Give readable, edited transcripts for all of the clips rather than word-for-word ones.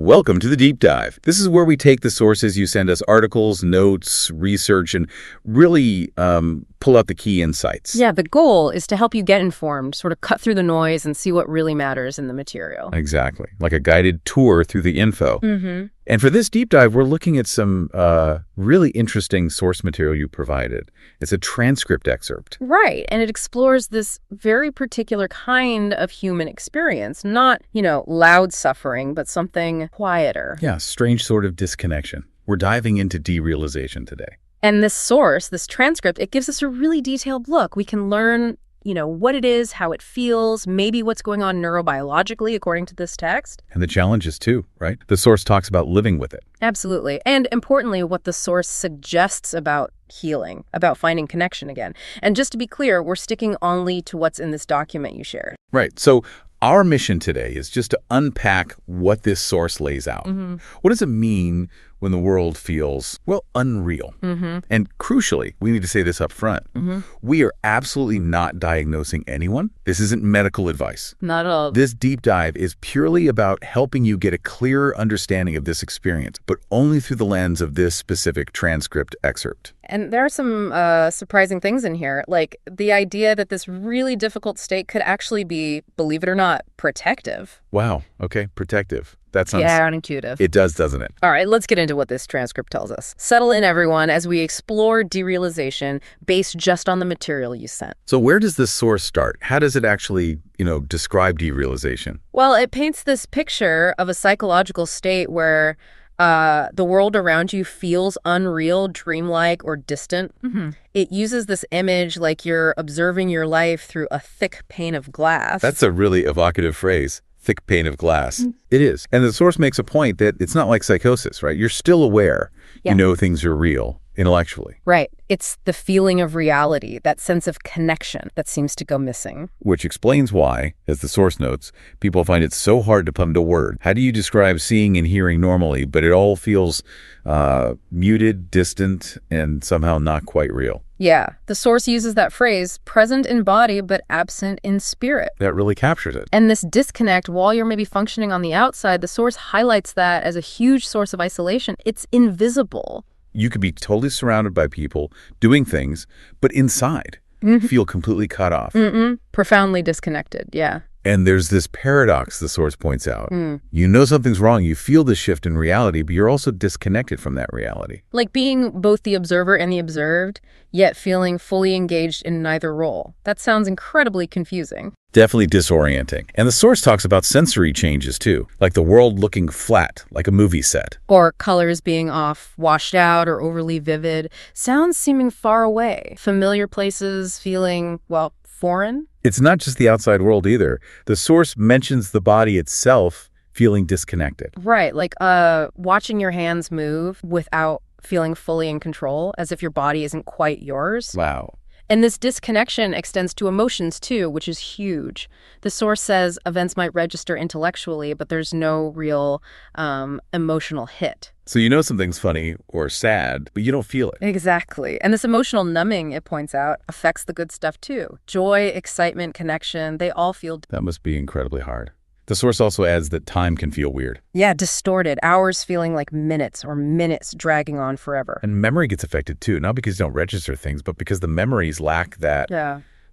Welcome to the Deep Dive. This is where we take the sources you send us, articles, notes, research, and really pull out the key insights. Yeah, the goal is to help you get informed, sort of cut through the noise and see what really matters in the material. Exactly. Like a guided tour through the info. And for this deep dive, we're looking at some really interesting source material you provided. It's a transcript excerpt. Right, and it explores this very particular kind of human experience. Not, loud suffering, but something quieter. Yeah, strange sort of disconnection. We're diving into derealization today. And this source, this transcript, it gives us a really detailed look. We can learn what it is, how it feels, maybe what's going on neurobiologically according to this text. And the challenges too, right? The source talks about living with it. Absolutely. And importantly, what the source suggests about healing, about finding connection again. And just to be clear, we're sticking only to what's in this document you shared. Right. So our mission today is just to unpack what this source lays out. What does it mean when the world feels, well, unreal? And crucially, we need to say this up front. We are absolutely not diagnosing anyone. This isn't medical advice. Not at all. This deep dive is purely about helping you get a clearer understanding of this experience, but only through the lens of this specific transcript excerpt. And there are some surprising things in here, like the idea that this really difficult state could actually be, believe it or not, protective. Wow. Okay. Protective. That sounds... counterintuitive. It does, doesn't it? All right, let's get into what this transcript tells us. Settle in, everyone, as we explore derealization based just on the material you sent. So where does this source start? How does it actually, describe derealization? Well, it paints this picture of a psychological state where the world around you feels unreal, dreamlike, or distant. It uses this image like you're observing your life through a thick pane of glass. That's a really evocative phrase. Thick pane of glass. It is. And the source makes a point that it's not like psychosis, right? You're still aware. Yeah. You know things are real intellectually. Right. It's the feeling of reality, that sense of connection that seems to go missing. Which explains why, as the source notes, people find it so hard to put into words. How do you describe seeing and hearing normally, but it all feels muted, distant, and somehow not quite real? Yeah. The source uses that phrase, present in body but absent in spirit. That really captures it. And this disconnect, while you're maybe functioning on the outside, the source highlights that as a huge source of isolation. It's invisible. You could be totally surrounded by people doing things, but inside feel completely cut off. Profoundly disconnected, yeah. And there's this paradox the source points out. You know something's wrong, you feel the shift in reality, but you're also disconnected from that reality. Like being both the observer and the observed, yet feeling fully engaged in neither role. That sounds incredibly confusing. Definitely disorienting. And the source talks about sensory changes too, like the world looking flat, like a movie set. Or colors being off, washed out, or overly vivid. Sounds seeming far away. Familiar places feeling, well, foreign. It's not just the outside world either. The source mentions the body itself feeling disconnected. Right, like watching your hands move without feeling fully in control, as if your body isn't quite yours. Wow. And this disconnection extends to emotions too, which is huge. The source says events might register intellectually, but there's no real emotional hit. So you know something's funny or sad, but you don't feel it. Exactly. And this emotional numbing, it points out, affects the good stuff too. Joy, excitement, connection, they all feel... That must be incredibly hard. The source also adds that time can feel weird. Yeah, distorted. Hours feeling like minutes, or minutes dragging on forever. And memory gets affected too, not because you don't register things, but because the memories lack that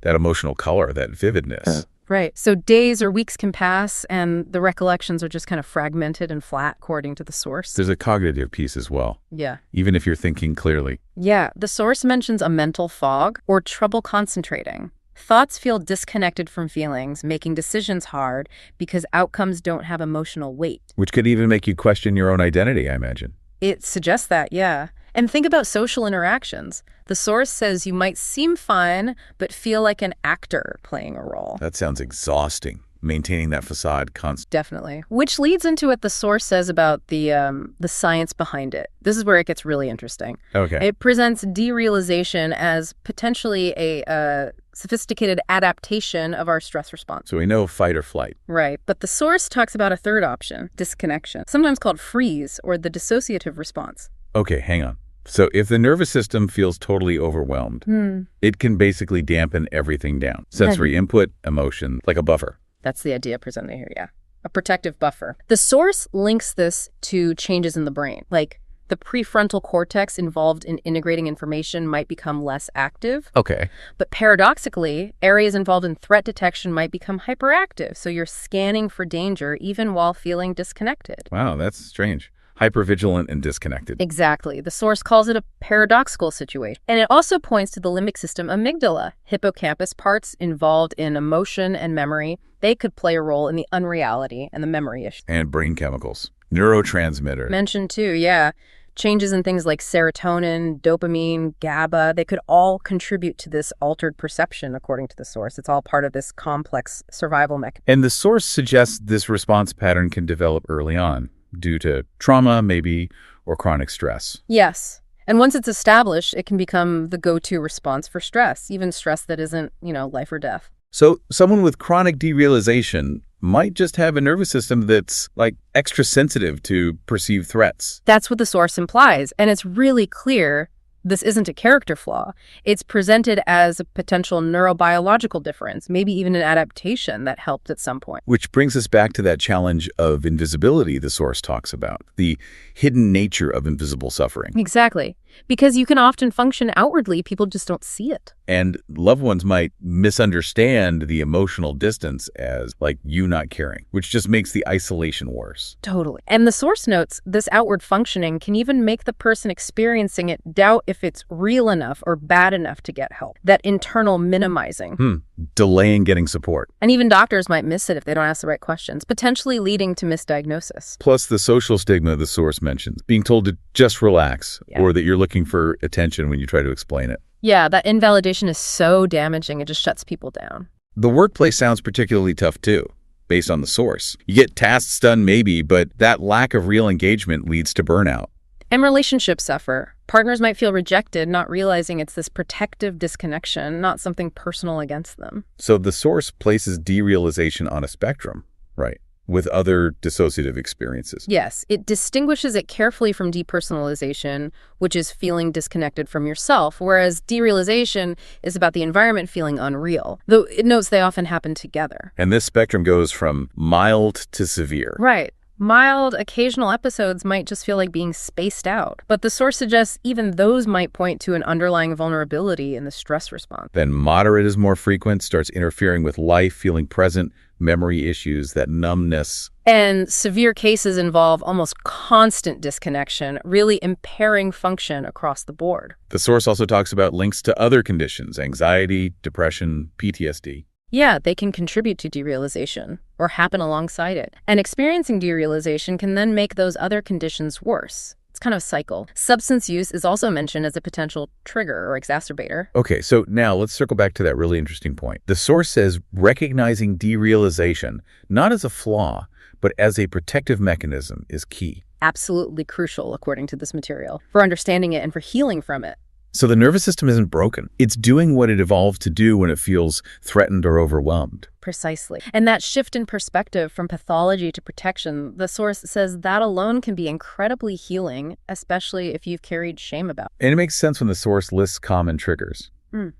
emotional color, that vividness. Right. So days or weeks can pass, and the recollections are just kind of fragmented and flat, according to the source. There's a cognitive piece as well. Yeah. Even if you're thinking clearly. Yeah. The source mentions a mental fog or trouble concentrating. Thoughts feel disconnected from feelings, making decisions hard because outcomes don't have emotional weight. Which could even make you question your own identity, I imagine. It suggests that, yeah. And think about social interactions. The source says you might seem fine, but feel like an actor playing a role. That sounds exhausting, maintaining that facade constantly. Definitely. Which leads into what the source says about the science behind it. This is where it gets really interesting. Okay. It presents derealization as potentially a sophisticated adaptation of our stress response. So we know fight or flight. Right. But the source talks about a third option, disconnection, sometimes called freeze or the dissociative response. Okay, hang on. So if the nervous system feels totally overwhelmed, it can basically dampen everything down. Sensory input, emotion, like a buffer. That's the idea presented here, yeah. a protective buffer. The source links this to changes in the brain, like the prefrontal cortex involved in integrating information might become less active. Okay. But paradoxically, areas involved in threat detection might become hyperactive, so you're scanning for danger even while feeling disconnected. Wow, that's strange. Hypervigilant and disconnected. Exactly. The source calls it a paradoxical situation. And it also points to the limbic system amygdala, hippocampus parts involved in emotion and memory. They could play a role in the unreality and the memory issue. And brain chemicals. Neurotransmitter. Mentioned too, yeah. Changes in things like serotonin, dopamine, GABA, they could all contribute to this altered perception, according to the source. It's all part of this complex survival mechanism. And the source suggests this response pattern can develop early on due to trauma, maybe, or chronic stress. Yes. And once it's established, it can become the go-to response for stress, even stress that isn't, life or death. So someone with chronic derealization might just have a nervous system that's extra sensitive to perceived threats. That's what the source implies. And it's really clear this isn't a character flaw. It's presented as a potential neurobiological difference, maybe even an adaptation that helped at some point. Which brings us back to that challenge of invisibility the source talks about, the hidden nature of invisible suffering. Exactly. Because you can often function outwardly, people just don't see it. And loved ones might misunderstand the emotional distance as you not caring, which just makes the isolation worse. Totally. And the source notes this outward functioning can even make the person experiencing it doubt if it's real enough or bad enough to get help. That internal minimizing. Delaying getting support. And even doctors might miss it if they don't ask the right questions, potentially leading to misdiagnosis. Plus the social stigma the source mentions, being told to just relax, or that you're looking for attention when you try to explain it. Yeah, that invalidation is so damaging, it just shuts people down. The workplace sounds particularly tough too, based on the source. You get tasks done maybe, but that lack of real engagement leads to burnout. And relationships suffer. Partners might feel rejected, not realizing it's this protective disconnection, not something personal against them. So the source places derealization on a spectrum, right, with other dissociative experiences. Yes, it distinguishes it carefully from depersonalization, which is feeling disconnected from yourself, whereas derealization is about the environment feeling unreal, though it notes they often happen together. And this spectrum goes from mild to severe. Right. Mild, occasional episodes might just feel like being spaced out, but the source suggests even those might point to an underlying vulnerability in the stress response. Then moderate is more frequent, starts interfering with life, feeling present, memory issues, that numbness. And severe cases involve almost constant disconnection, really impairing function across the board. The source also talks about links to other conditions, anxiety, depression, PTSD. Yeah, they can contribute to derealization or happen alongside it. And experiencing derealization can then make those other conditions worse. It's kind of a cycle. Substance use is also mentioned as a potential trigger or exacerbator. Okay, so now let's circle back to that really interesting point. The source says recognizing derealization, not as a flaw, but as a protective mechanism is key. Absolutely crucial, according to this material, for understanding it and for healing from it. So the nervous system isn't broken. It's doing what it evolved to do when it feels threatened or overwhelmed. Precisely. And that shift in perspective from pathology to protection, the source says that alone can be incredibly healing, especially if you've carried shame about it. And it makes sense when the source lists common triggers.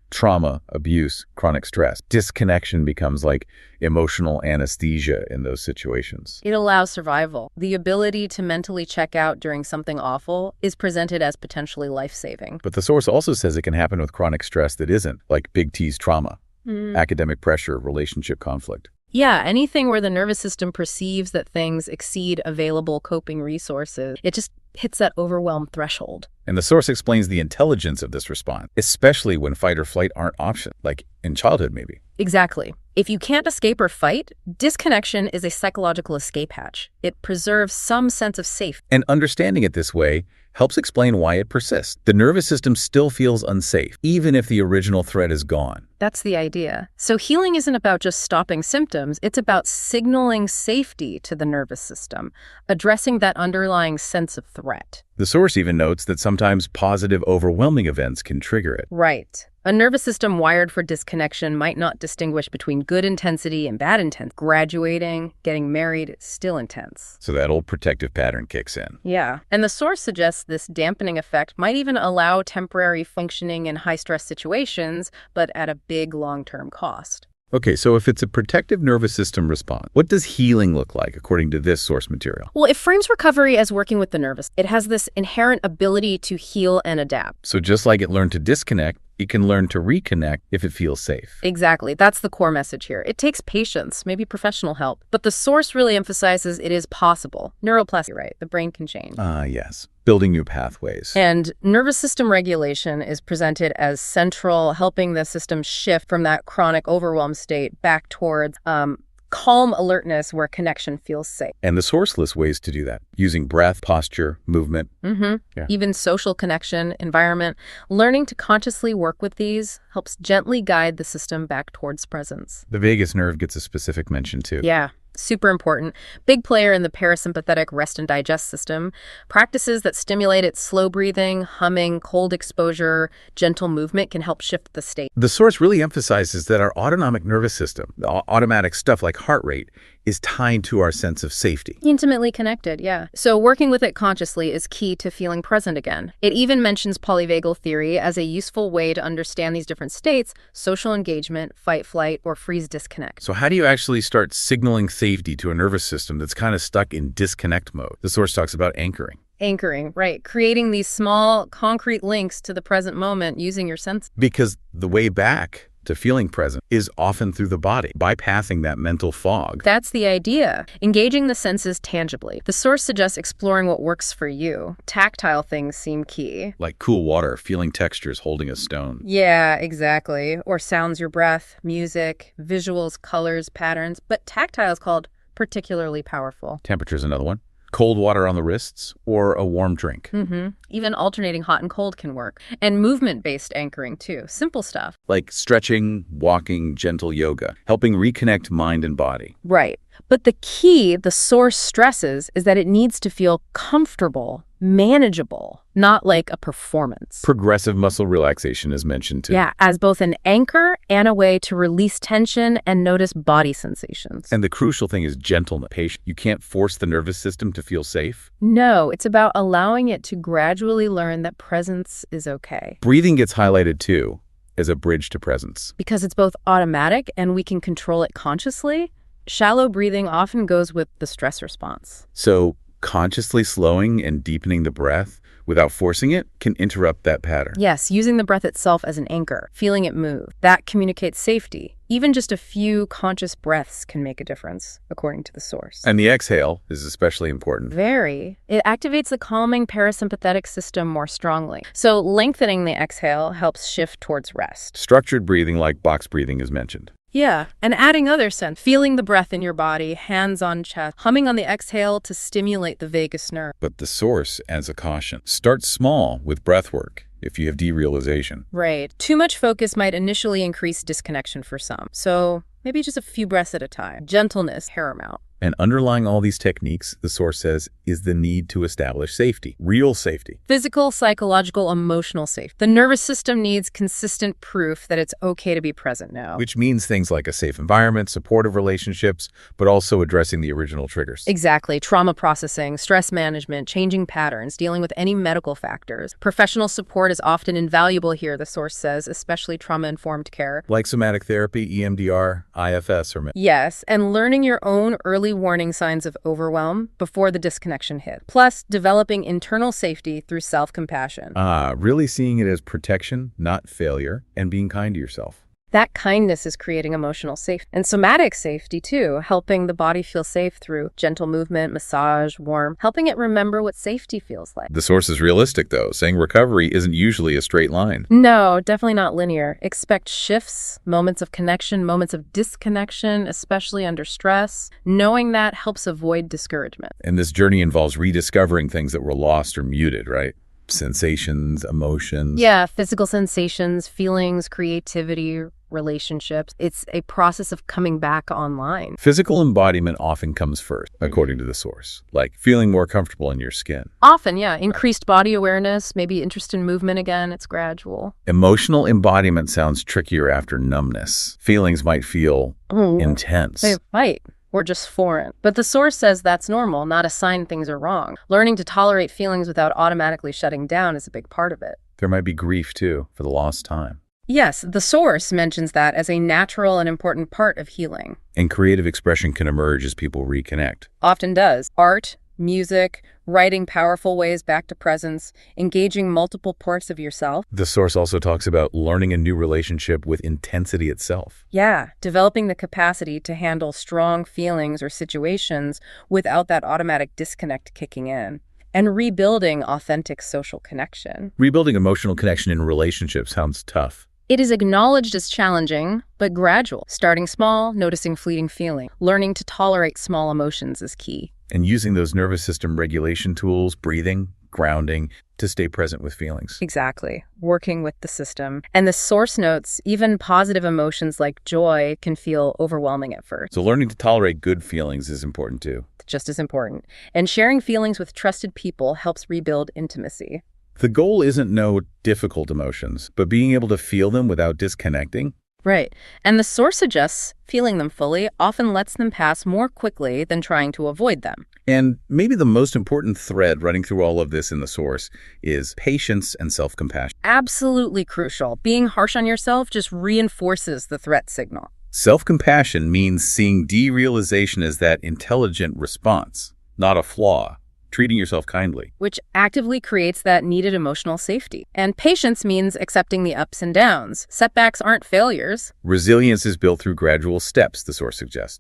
Trauma, abuse, chronic stress. Disconnection becomes like emotional anesthesia in those situations. It allows survival. The ability to mentally check out during something awful is presented as potentially life-saving. But the source also says it can happen with chronic stress that isn't, like big T's trauma, academic pressure, relationship conflict. Yeah, anything where the nervous system perceives that things exceed available coping resources, it just hits that overwhelm threshold. And the source explains the intelligence of this response, especially when fight or flight aren't options, like in childhood maybe. Exactly. If you can't escape or fight, disconnection is a psychological escape hatch. It preserves some sense of safety. And understanding it this way helps explain why it persists. The nervous system still feels unsafe, even if the original threat is gone. That's the idea. So healing isn't about just stopping symptoms, it's about signaling safety to the nervous system, addressing that underlying sense of threat. The source even notes that sometimes positive, overwhelming events can trigger it. Right. A nervous system wired for disconnection might not distinguish between good intensity and bad intensity. Graduating, getting married, still intense. So that old protective pattern kicks in. Yeah. And the source suggests this dampening effect might even allow temporary functioning in high-stress situations, but at a big long-term cost. Okay, so if it's a protective nervous system response, what does healing look like according to this source material? Well, it frames recovery as working with the nervous. It has this inherent ability to heal and adapt. So just like it learned to disconnect, it can learn to reconnect if it feels safe. Exactly. That's the core message here. It takes patience, maybe professional help, but the source really emphasizes it is possible. Neuroplasticity, right? The brain can change. Yes. Building new pathways. And nervous system regulation is presented as central, helping the system shift from that chronic overwhelm state back towards calm alertness where connection feels safe. And the source lists ways to do that, using breath, posture, movement. Yeah. Even social connection, environment. Learning to consciously work with these helps gently guide the system back towards presence. The vagus nerve gets a specific mention too. Yeah. Super important. Big player in the parasympathetic rest and digest system. Practices that stimulate its slow breathing, humming, cold exposure, gentle movement can help shift the state. The source really emphasizes that our autonomic nervous system, the automatic stuff like heart rate, is tied to our sense of safety. Intimately connected, yeah. So working with it consciously is key to feeling present again. It even mentions polyvagal theory as a useful way to understand these different states: social engagement, fight, flight, or freeze, disconnect. So how do you actually start signaling safety to a nervous system that's kind of stuck in disconnect mode? The source talks about anchoring. Anchoring, right. Creating these small, concrete links to the present moment using your senses. Because the way back to feeling present is often through the body, bypassing that mental fog. That's the idea. Engaging the senses tangibly. The source suggests exploring what works for you. Tactile things seem key. Like cool water, feeling textures holding a stone. Yeah, exactly. Or sounds, your breath, music, visuals, colors, patterns. But tactile is called particularly powerful. Temperature's another one. Cold water on the wrists or a warm drink. Even alternating hot and cold can work. And movement-based anchoring, too. Simple stuff. Like stretching, walking, gentle yoga, helping reconnect mind and body. Right. But the key, the source stresses, is that it needs to feel comfortable, manageable, not like a performance. Progressive muscle relaxation is mentioned too. Yeah, as both an anchor and a way to release tension and notice body sensations. And the crucial thing is gentleness, patience. You can't force the nervous system to feel safe. No, it's about allowing it to gradually learn that presence is okay. Breathing gets highlighted too as a bridge to presence. Because it's both automatic and we can control it consciously. Shallow breathing often goes with the stress response. So consciously slowing and deepening the breath without forcing it can interrupt that pattern. Yes, using the breath itself as an anchor, feeling it move. That communicates safety. Even just a few conscious breaths can make a difference, according to the source. And the exhale is especially important. Very. It activates the calming parasympathetic system more strongly. So lengthening the exhale helps shift towards rest. Structured breathing like box breathing is mentioned. Yeah, and adding other sense, feeling the breath in your body, hands on chest, humming on the exhale to stimulate the vagus nerve. But the source adds a caution. Start small with breath work if you have derealization. Right. Too much focus might initially increase disconnection for some. So maybe just a few breaths at a time. Gentleness, paramount. And underlying all these techniques, the source says, is the need to establish safety, real safety. Physical, psychological, emotional safety. The nervous system needs consistent proof that it's okay to be present now. Which means things like a safe environment, supportive relationships, but also addressing the original triggers. Exactly. Trauma processing, stress management, changing patterns, dealing with any medical factors. Professional support is often invaluable here, the source says, especially trauma-informed care. Like somatic therapy, EMDR, IFS, or... Yes, and learning your own early warning signs of overwhelm before the disconnection hit. Plus, developing internal safety through self-compassion. Really seeing it as protection, not failure, and being kind to yourself. That kindness is creating emotional safety. And somatic safety, too, helping the body feel safe through gentle movement, massage, warmth, helping it remember what safety feels like. The source is realistic, though, saying recovery isn't usually a straight line. No, definitely not linear. Expect shifts, moments of connection, moments of disconnection, especially under stress. Knowing that helps avoid discouragement. And this journey involves rediscovering things that were lost or muted, right? Sensations, emotions. Yeah, physical sensations, feelings, creativity, relationships. It's a process of coming back online. Physical embodiment often comes first, according to the source, like feeling more comfortable in your skin. Often, yeah. Increased body awareness, maybe interest in movement again. It's gradual. Emotional embodiment sounds trickier after numbness. Feelings might feel intense. They fight. Or just foreign. But the source says that's normal, not a sign things are wrong. Learning to tolerate feelings without automatically shutting down is a big part of it. There might be grief, too, for the lost time. Yes, the source mentions that as a natural and important part of healing. And creative expression can emerge as people reconnect. Often does. Art, music, writing powerful ways back to presence, engaging multiple parts of yourself. The source also talks about learning a new relationship with intensity itself. Yeah, developing the capacity to handle strong feelings or situations without that automatic disconnect kicking in. And rebuilding authentic social connection. Rebuilding emotional connection in relationships sounds tough. It is acknowledged as challenging, but gradual. Starting small, noticing fleeting feeling. Learning to tolerate small emotions is key. And using those nervous system regulation tools, breathing, grounding, to stay present with feelings. Exactly. Working with the system. And the source notes, even positive emotions like joy can feel overwhelming at first. So learning to tolerate good feelings is important too. Just as important. And sharing feelings with trusted people helps rebuild intimacy. The goal isn't no difficult emotions, but being able to feel them without disconnecting. Right. And the source suggests feeling them fully often lets them pass more quickly than trying to avoid them. And maybe the most important thread running through all of this in the source is patience and self-compassion. Absolutely crucial. Being harsh on yourself just reinforces the threat signal. Self-compassion means seeing derealization as that intelligent response, not a flaw. Treating yourself kindly. Which actively creates that needed emotional safety. And patience means accepting the ups and downs. Setbacks aren't failures. Resilience is built through gradual steps, the source suggests.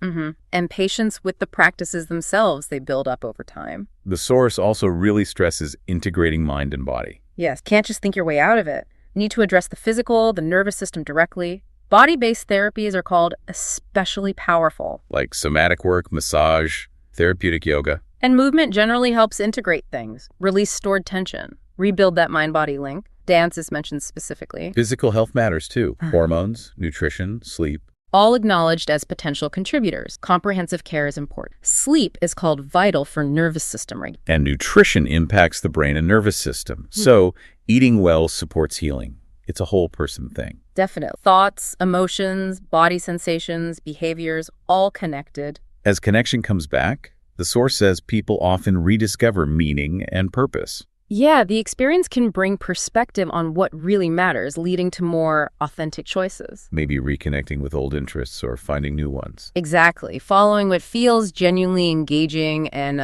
And patience with the practices themselves they build up over time. The source also really stresses integrating mind and body. Yes, can't just think your way out of it. Need to address the physical, the nervous system directly. Body-based therapies are called especially powerful. Like somatic work, massage, therapeutic yoga. And movement generally helps integrate things, release stored tension, rebuild that mind-body link. Dance is mentioned specifically. Physical health matters too. Hormones, nutrition, sleep. All acknowledged as potential contributors. Comprehensive care is important. Sleep is called vital for nervous system regulation. And nutrition impacts the brain and nervous system. So eating well supports healing. It's a whole person thing. Definitely. Thoughts, emotions, body sensations, behaviors, all connected. As connection comes back, the source says people often rediscover meaning and purpose. Yeah, the experience can bring perspective on what really matters, leading to more authentic choices. Maybe reconnecting with old interests or finding new ones. Exactly. Following what feels genuinely engaging and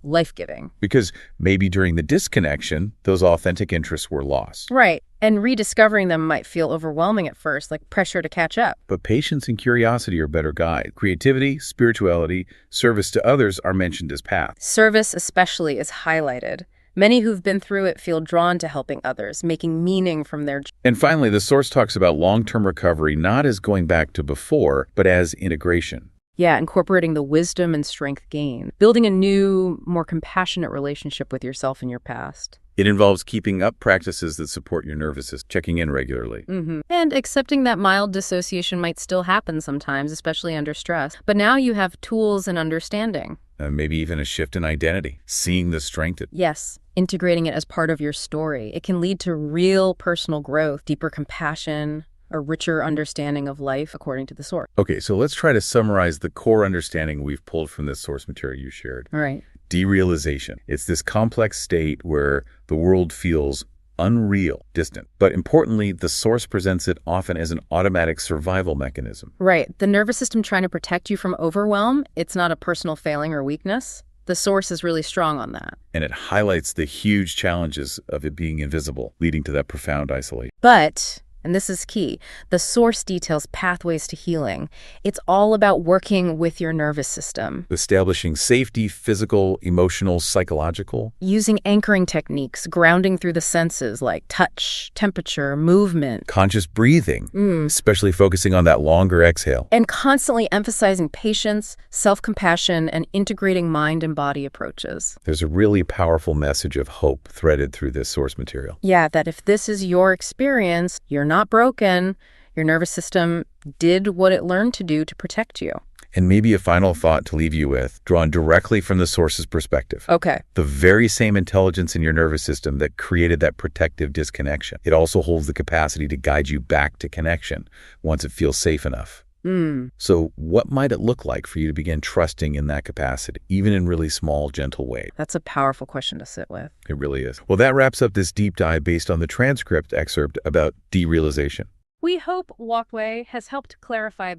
life-giving. Because maybe during the disconnection, those authentic interests were lost. Right. And rediscovering them might feel overwhelming at first, like pressure to catch up. But patience and curiosity are better guides. Creativity, spirituality, service to others are mentioned as paths. Service especially is highlighted. Many who've been through it feel drawn to helping others, making meaning from their... And finally, the source talks about long-term recovery not as going back to before, but as integration. Yeah, incorporating the wisdom and strength gained. Building a new, more compassionate relationship with yourself and your past. It involves keeping up practices that support your nervous system, checking in regularly. And accepting that mild dissociation might still happen sometimes, especially under stress. But now you have tools and understanding. Maybe even a shift in identity, seeing the strength. Yes, integrating it as part of your story. It can lead to real personal growth, deeper compassion, a richer understanding of life, according to the source. Okay, so let's try to summarize the core understanding we've pulled from this source material you shared. All right. Derealization. It's this complex state where the world feels unreal, distant. But importantly, the source presents it often as an automatic survival mechanism. Right. The nervous system trying to protect you from overwhelm, it's not a personal failing or weakness. The source is really strong on that. And it highlights the huge challenges of it being invisible, leading to that profound isolation. But, and this is key, the source details pathways to healing. It's all about working with your nervous system. Establishing safety, physical, emotional, psychological. Using anchoring techniques, grounding through the senses like touch, temperature, movement. Conscious breathing, especially focusing on that longer exhale. And constantly emphasizing patience, self-compassion, and integrating mind and body approaches. There's a really powerful message of hope threaded through this source material. Yeah, that if this is your experience, you're not broken. Your nervous system did what it learned to do to protect you. And maybe a final thought to leave you with, drawn directly from the source's perspective. Okay. The very same intelligence in your nervous system that created that protective disconnection. It also holds the capacity to guide you back to connection once it feels safe enough. So what might it look like for you to begin trusting in that capacity, even in really small, gentle ways? That's a powerful question to sit with. It really is. Well, that wraps up this deep dive based on the transcript excerpt about derealization. We hope Walkway has helped clarify